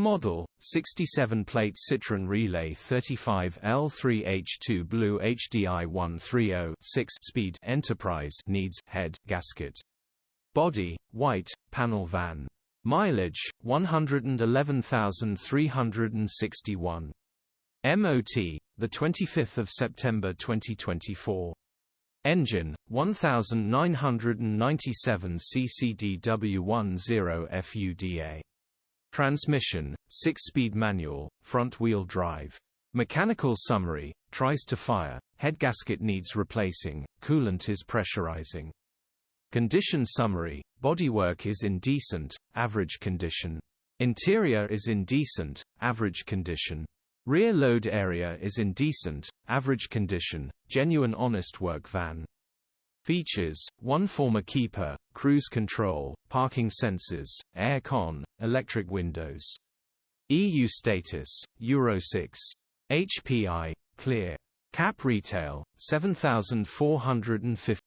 Model, 67-plate Citroen Relay 35 L3H2 BlueHDi 130 6-speed Enterprise needs head gasket. Body, white, panel van. Mileage, 111,361. MOT, 25 September 2024. Engine, 1997 ccDW10 FUDA. Transmission, 6-speed manual, front-wheel drive. Mechanical summary, tries to fire, head gasket needs replacing, coolant is pressurizing. Condition summary, bodywork is in decent, average condition. Interior is in decent, average condition. Rear load area is in decent, average condition, genuine honest work van. Features, 1 former keeper, cruise control, parking sensors, air con, electric windows. EU status, Euro 6. HPI, clear. Cap retail, 7,450.